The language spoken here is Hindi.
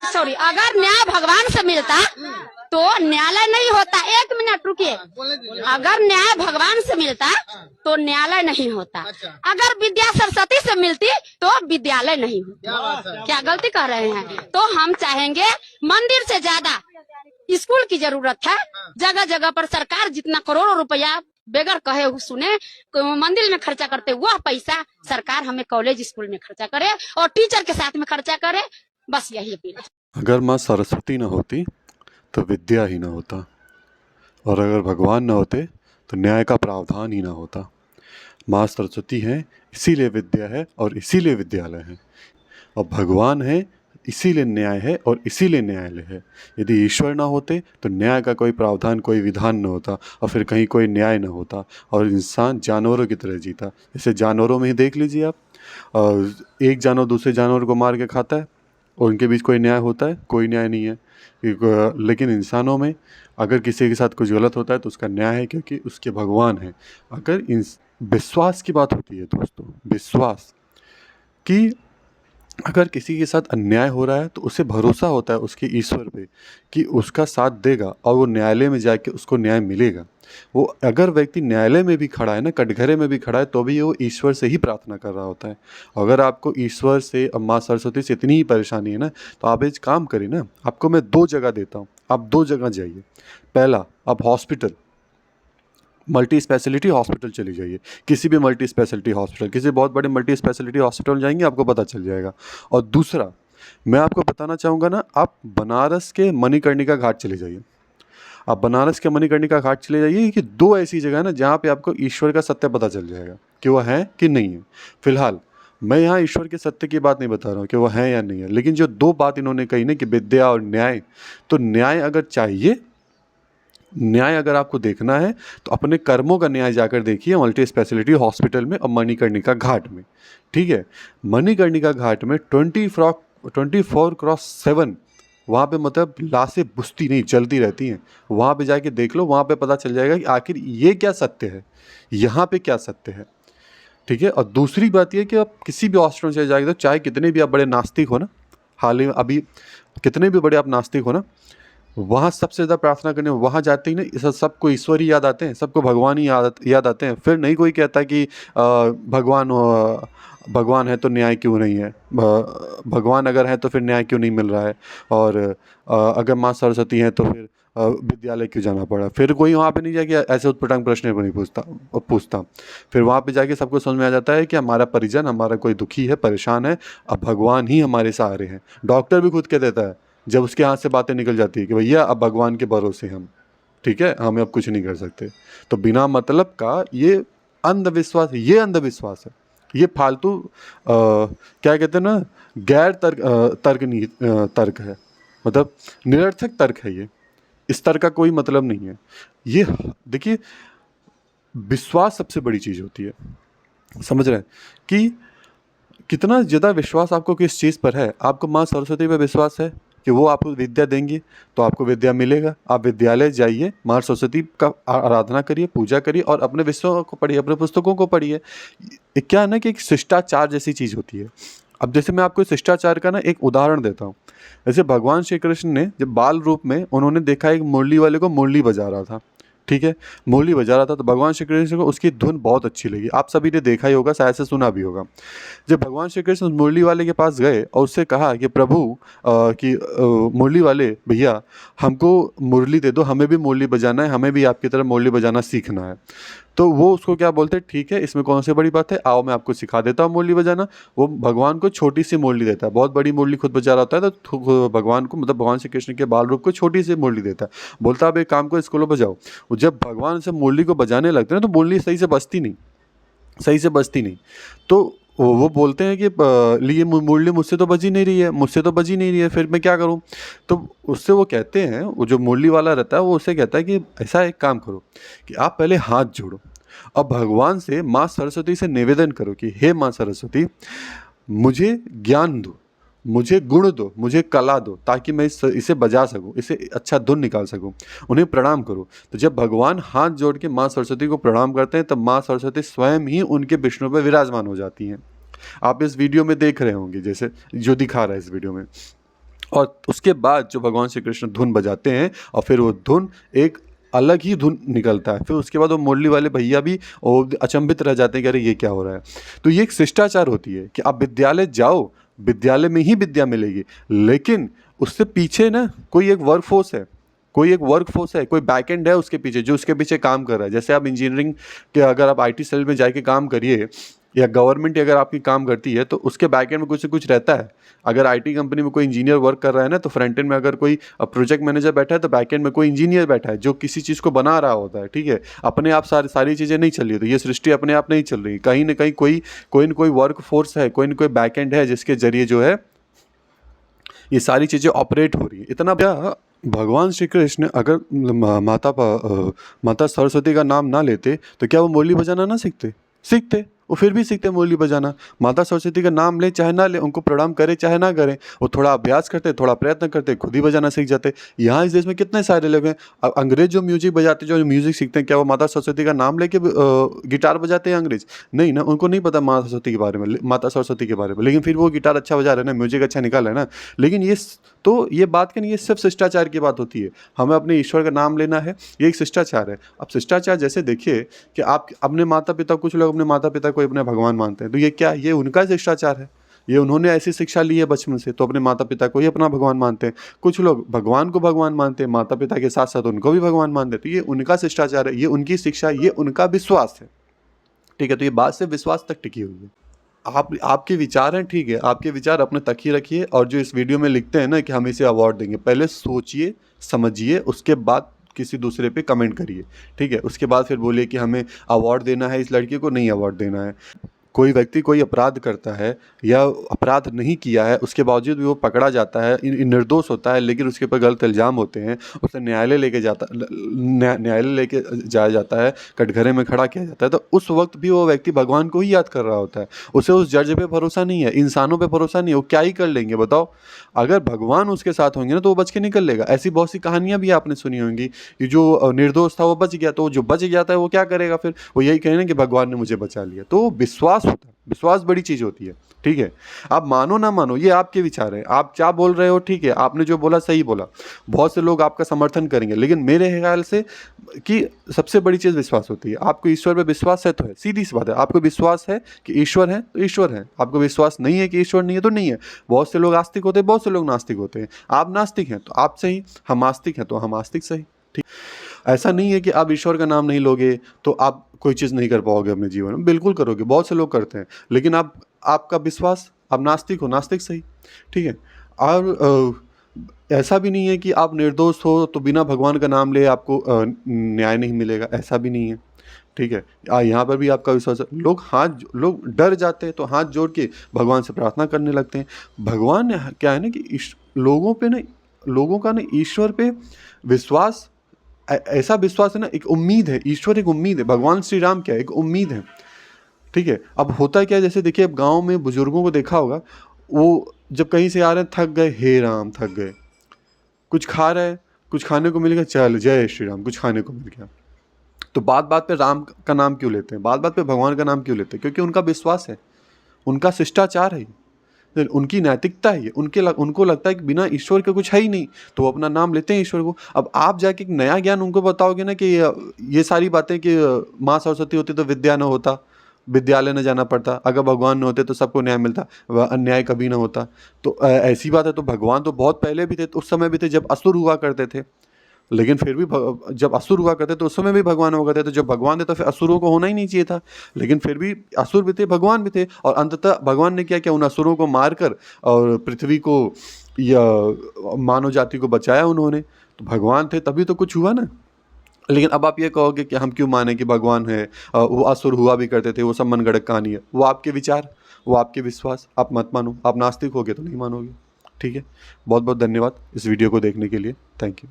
सॉरी, अगर न्याय भगवान से मिलता तो न्यायालय नहीं होता। 1 मिनट रुकिए। अगर न्याय भगवान से मिलता तो न्यायालय नहीं होता। अगर विद्या सरस्वती से मिलती तो विद्यालय नहीं होता। क्या गलती कर रहे हैं? तो हम चाहेंगे मंदिर से ज्यादा स्कूल की जरूरत है। जगह जगह पर सरकार जितना करोड़ों रुपया बेगर कहे सुने मंदिर में खर्चा करते, वह पैसा सरकार हमें कॉलेज स्कूल में खर्चा करे और टीचर के साथ में खर्चा करे। बस यही अपील है। अगर माँ सरस्वती न होती तो विद्या ही न होता, और अगर भगवान न होते तो न्याय का प्रावधान ही न होता। माँ सरस्वती हैं इसीलिए विद्या है और इसीलिए विद्यालय है, और भगवान है इसीलिए न्याय है और इसीलिए न्यायालय है। यदि ईश्वर ना होते तो न्याय का कोई प्रावधान, कोई विधान न होता, और फिर कहीं कोई न्याय न होता, और इंसान जानवरों की तरह जीता। जैसे जानवरों में ही देख लीजिए आप, एक जानवर दूसरे जानवर को मार के खाता है और उनके बीच कोई न्याय होता है? कोई न्याय नहीं है। लेकिन इंसानों में अगर किसी के साथ कुछ गलत होता है तो उसका न्याय है, क्योंकि उसके भगवान है। अगर विश्वास की बात होती है दोस्तों, विश्वास कि अगर किसी के साथ अन्याय हो रहा है तो उसे भरोसा होता है उसके ईश्वर पे कि उसका साथ देगा और वो न्यायालय में जाके उसको न्याय मिलेगा। वो अगर व्यक्ति न्यायालय में भी खड़ा है ना, कटघरे में भी खड़ा है, तो भी वो ईश्वर से ही प्रार्थना कर रहा होता है। अगर आपको ईश्वर से और माँ सरस्वती से इतनी ही परेशानी है ना, तो आप एक काम करिए ना, आपको मैं 2 जगह देता हूँ, आप 2 जगह जाइए। पहला, आप हॉस्पिटल, मल्टी स्पेशलिटी हॉस्पिटल चली जाइए। किसी भी मल्टी स्पेशलिटी हॉस्पिटल, किसी बहुत बड़े मल्टी स्पेशलिटी हॉस्पिटल जाएंगे, आपको पता चल जाएगा। और दूसरा, मैं आपको बताना चाहूँगा ना, आप बनारस के मणिकर्णिका घाट चले जाइए। आप बनारस के मणिकर्णिका घाट चले जाइए, कि 2 ऐसी जगह है ना जहाँ पे आपको ईश्वर का सत्य पता चल जाएगा कि वो है कि नहीं है। फिलहाल मैं यहाँ ईश्वर के सत्य की बात नहीं बता रहा हूँ कि वो है या नहीं है, लेकिन जो 2 बात इन्होंने कही ना कि विद्या और न्याय, तो न्याय अगर चाहिए, न्याय अगर आपको देखना है तो अपने कर्मों का न्याय जाकर देखिए मल्टी स्पेशलिटी हॉस्पिटल में और मणिकर्णिका घाट में। ठीक है, मणिकर्णिका घाट में 24x7 वहाँ पे मतलब लाशें बुझती नहीं, चलती रहती हैं। वहाँ पे जाके देख लो, वहाँ पे पता चल जाएगा कि आखिर ये क्या सत्य है, यहाँ पे क्या सत्य है। ठीक है, और दूसरी बात ये कि आप किसी भी हॉस्पिटल से जाके, तो चाहे कितने भी आप बड़े नास्तिक हो ना, हाल ही में अभी कितने भी बड़े आप नास्तिक हो ना, वहाँ सबसे ज़्यादा प्रार्थना करने वहाँ जाते ही ना, सबको ईश्वर ही याद आते हैं, सबको भगवान ही याद आते हैं। फिर नहीं कोई कहता कि भगवान है तो न्याय क्यों नहीं है, भगवान अगर है तो फिर न्याय क्यों नहीं मिल रहा है, और अगर माँ सरस्वती हैं तो फिर विद्यालय क्यों जाना पड़ा। फिर कोई वहाँ पे नहीं जाके ऐसे उत्पटांग प्रश्न नहीं पूछता। फिर वहाँ पे जाके सबको समझ में आ जाता है कि हमारा परिजन, हमारा कोई दुखी है, परेशान है, अब भगवान ही हमारे सहारे हैं। डॉक्टर भी खुद कह देता है जब उसके हाथ से बातें निकल जाती है कि भैया अब भगवान के भरोसे हम, ठीक है, हमें अब कुछ नहीं कर सकते। तो बिना मतलब का ये अंधविश्वास, ये अंधविश्वास है, ये फालतू क्या कहते हैं ना, गैर तर्क है, मतलब निरर्थक तर्क है ये। इस तर्क का कोई मतलब नहीं है। ये देखिए, विश्वास सबसे बड़ी चीज़ होती है, समझ रहे हैं कि कितना ज़्यादा विश्वास आपको किस चीज़ पर है। आपको माँ सरस्वती पर विश्वास है कि वो आपको विद्या देंगी, तो आपको विद्या मिलेगा। आप विद्यालय जाइए, माँ सरस्वती का आराधना करिए, पूजा करिए, और अपने विषयों को पढ़िए, अपने पुस्तकों को पढ़िए। क्या है ना कि एक शिष्टाचार जैसी चीज़ होती है। अब जैसे मैं आपको शिष्टाचार का ना एक उदाहरण देता हूँ। जैसे भगवान श्री कृष्ण ने जब बाल रूप में उन्होंने देखा एक मुरली वाले को मुरली बजा रहा था, ठीक है, मुरली बजा रहा था, तो भगवान श्री कृष्ण को उसकी धुन बहुत अच्छी लगी। आप सभी ने देखा ही होगा, शायद से सुना भी होगा। जब भगवान श्री कृष्ण मुरली वाले के पास गए और उससे कहा कि प्रभु मुरली वाले भैया, हमको मुरली दे दो, हमें भी मुरली बजाना है, हमें भी आपकी तरह मुरली बजाना सीखना है। तो वो उसको क्या बोलते, ठीक है, इसमें कौन सी बड़ी बात है, आओ मैं आपको सिखा देता हूँ मुरली बजाना। वो भगवान को छोटी सी मुरली देता है, बहुत बड़ी मुरली खुद बजा रहा होता है, तो भगवान को, मतलब भगवान श्री कृष्ण के बाल रूप को छोटी सी मुरली देता है, बोलता है अब एक काम को, इसको लो बजाओ। जब भगवान से मुरली को बजाने लगते हैं तो मुरली सही से बजती नहीं। तो वो बोलते हैं कि लिए मुरली मुझसे तो बजी नहीं रही है, फिर मैं क्या करूं। तो उससे वो कहते हैं, वो जो मुरली वाला रहता है वो उससे कहता है कि ऐसा एक काम करो कि आप पहले हाथ जोड़ो और भगवान से, माँ सरस्वती से निवेदन करो कि हे माँ सरस्वती, मुझे ज्ञान दो, मुझे गुण दो, मुझे कला दो, ताकि मैं इसे बजा सकूं, इसे अच्छा धुन निकाल सकूं। उन्हें प्रणाम करो। तो जब भगवान हाथ जोड़ के माँ सरस्वती को प्रणाम करते हैं, तब माँ सरस्वती स्वयं ही उनके विष्णु पर विराजमान हो जाती हैं। आप इस वीडियो में देख रहे होंगे, जैसे जो दिखा रहा है इस वीडियो में। और उसके बाद जो भगवान श्री कृष्ण धुन बजाते हैं और फिर वो धुन एक अलग ही धुन निकलता है। फिर उसके बाद वो मुरली वाले भैया भी वो अचंभित रह जाते हैं कि अरे ये क्या हो रहा है। तो ये एक शिष्टाचार होती है कि आप विद्यालय जाओ, विद्यालय में ही विद्या मिलेगी, लेकिन उससे पीछे ना कोई एक वर्कफोर्स है, कोई बैकएंड है उसके पीछे जो उसके पीछे काम कर रहा है। जैसे आप इंजीनियरिंग के अगर आप आईटी सेल में जाके काम करिए या गवर्नमेंट अगर आपकी काम करती है तो उसके बैकएंड में कुछ न कुछ रहता है। अगर आईटी कंपनी में कोई इंजीनियर वर्क कर रहा है ना, तो फ्रंट एंड में अगर कोई प्रोजेक्ट मैनेजर बैठा है तो बैकएंड में कोई इंजीनियर बैठा है जो किसी चीज़ को बना रहा होता है। ठीक है, अपने आप सारी चीज़ें नहीं चल रही, तो ये सृष्टि अपने आप नहीं चल रही, कहीं ना कहीं कोई न कोई वर्क फोर्स है, कोई न कोई बैकएंड है जिसके जरिए जो है ये सारी चीज़ें ऑपरेट हो रही है। इतना क्या भगवान श्री कृष्ण अगर माता सरस्वती का नाम ना लेते तो क्या वो मुरली बजाना ना सीखते वो फिर भी सीखते मुरली बजाना। माता सरस्वती का नाम ले चाहे ना ले, उनको प्रणाम करे चाहे ना करें, वो थोड़ा अभ्यास करते, थोड़ा प्रयत्न करते, खुद ही बजाना सीख जाते। यहाँ इस देश में कितने सारे लोग हैं, अब अंग्रेज जो म्यूजिक बजाते, जो म्यूजिक सीखते हैं, क्या वो माता सरस्वती का नाम लेके गिटार बजाते हैं अंग्रेज? नहीं ना, उनको नहीं पता माता सरस्वती के बारे में, माता सरस्वती के बारे में, लेकिन फिर वो गिटार अच्छा बजा रहे हैं ना, म्यूजिक अच्छा निकाल रहे हैं ना। लेकिन ये बात क्या नहीं, ये सिर्फ शिष्टाचार की बात होती है। हमें अपने ईश्वर का नाम लेना है, ये एक शिष्टाचार है। अब शिष्टाचार जैसे देखिए कि आप अपने माता पिता, कुछ लोग अपने माता पिता को अपने भगवान मानते हैं, तो ये क्या, ये उनका शिष्टाचार है, ये उन्होंने ऐसी शिक्षा ली है बचपन से, तो अपने माता पिता को ही अपना भगवान मानते हैं। कुछ लोग भगवान को भगवान मानते हैं, माता पिता के साथ साथ उनको भी भगवान मानते हैं, तो ये उनका शिष्टाचार है, ये उनकी शिक्षा, ये उनका विश्वास है। ठीक है, तो ये बात से विश्वास तक टिकी हुई है। आपके विचार हैं, ठीक है, आपके विचार अपने तक ही रखिए, और जो इस वीडियो में लिखते हैं ना कि हम इसे अवार्ड देंगे, पहले सोचिए समझिए, उसके बाद किसी दूसरे पे कमेंट करिए। ठीक है, उसके बाद फिर बोलिए कि हमें अवार्ड देना है इस लड़के को, नहीं अवार्ड देना है। कोई व्यक्ति कोई अपराध करता है या अपराध नहीं किया है, उसके बावजूद भी वो पकड़ा जाता है, निर्दोष होता है, लेकिन उसके ऊपर गलत इल्ज़ाम होते हैं, उसे न्यायालय लेके जाया जाता है, कटघरे में खड़ा किया जाता है, तो उस वक्त भी वो व्यक्ति भगवान को ही याद कर रहा होता है। उसे उस जज पे भरोसा नहीं है, इंसानों पे भरोसा नहीं है, वो क्या ही कर लेंगे बताओ। अगर भगवान उसके साथ होंगे ना तो वो बच के निकल लेगा। ऐसी बहुत सी कहानियां भी आपने सुनी होंगी कि जो निर्दोष था वो बच गया, तो जो बच गया था वो क्या करेगा, फिर वो यही कहे ना कि भगवान ने मुझे बचा लिया। तो विश्वास होता है, विश्वास बड़ी चीज़ होती है। ठीक है, आप मानो ना मानो ये आपके विचार हैं, आप क्या बोल रहे हो, ठीक है, आपने जो बोला सही बोला, बहुत से लोग आपका समर्थन करेंगे, लेकिन मेरे ख्याल से कि सबसे बड़ी चीज़ विश्वास होती है। आपको ईश्वर पे विश्वास है तो है, सीधी सी बात है, आपको विश्वास है कि ईश्वर है तो ईश्वर है, आपको विश्वास नहीं है कि ईश्वर नहीं है तो नहीं है। बहुत से लोग आस्तिक होते हैं, बहुत से लोग नास्तिक होते हैं। आप नास्तिक हैं तो आप सही, हम आस्तिक हैं तो हम आस्तिक सही। ठीक, ऐसा नहीं है कि आप ईश्वर का नाम नहीं लोगे तो आप कोई चीज़ नहीं कर पाओगे अपने जीवन में, बिल्कुल करोगे, बहुत से लोग करते हैं, लेकिन आपका विश्वास, आप नास्तिक हो, नास्तिक सही। ठीक है, और ऐसा भी नहीं है कि आप निर्दोष हो तो बिना भगवान का नाम ले आपको न्याय नहीं मिलेगा, ऐसा भी नहीं है। ठीक है, यहाँ पर भी आपका विश्वास, लोग डर जाते हैं तो हाथ जोड़ के भगवान से प्रार्थना करने लगते हैं। भगवान क्या है ना कि लोगों का ना ईश्वर पे विश्वास, ऐसा विश्वास है ना, एक उम्मीद है, ईश्वर एक उम्मीद है, भगवान श्री राम क्या है, एक उम्मीद है। ठीक है, अब होता क्या है, जैसे देखिए अब गाँव में बुजुर्गों को देखा होगा, वो जब कहीं से आ रहे हैं, थक गए, हे राम थक गए, कुछ खा रहे हैं, कुछ खाने को मिल गया, चल जय श्री राम, कुछ खाने को मिल गया, तो बात बात पे राम का नाम क्यों लेते हैं, बात बात पे भगवान का नाम क्यों लेते हैं? क्योंकि उनका विश्वास है, उनका शिष्टाचार है, उनकी नैतिकता है, उनको लगता है कि बिना ईश्वर के कुछ है ही नहीं, तो वो अपना नाम लेते हैं ईश्वर को। अब आप जाके एक नया ज्ञान उनको बताओगे ना कि ये सारी बातें कि माँ सरस्वती होती तो विद्या न होता, विद्यालय न जाना पड़ता, अगर भगवान न होते तो सबको न्याय मिलता, वह अन्याय कभी ना होता, तो ऐसी बात है। तो भगवान तो बहुत पहले भी थे, तो उस समय भी थे जब असुर हुआ करते थे, लेकिन फिर भी जब असुर हुआ करते तो उस समय भी भगवान हुआ करते थे। जब भगवान थे तो फिर असुरों को होना ही नहीं चाहिए था, लेकिन फिर भी असुर भी थे, भगवान भी थे, और अंततः भगवान ने क्या किया, उन असुरों को मारकर और पृथ्वी को या मानव जाति को बचाया उन्होंने। तो भगवान थे तभी तो कुछ हुआ ना। लेकिन अब आप ये कहोगे कि हम क्यों माने कि भगवान है, वो असुर हुआ भी करते थे, वो सब मनगढ़ंत कहानी है। वो आपके विचार, वो आपके विश्वास, आप मत मानो। आप नास्तिक होगे तो नहीं मानोगे। ठीक है, बहुत बहुत धन्यवाद इस वीडियो को देखने के लिए। Thank you.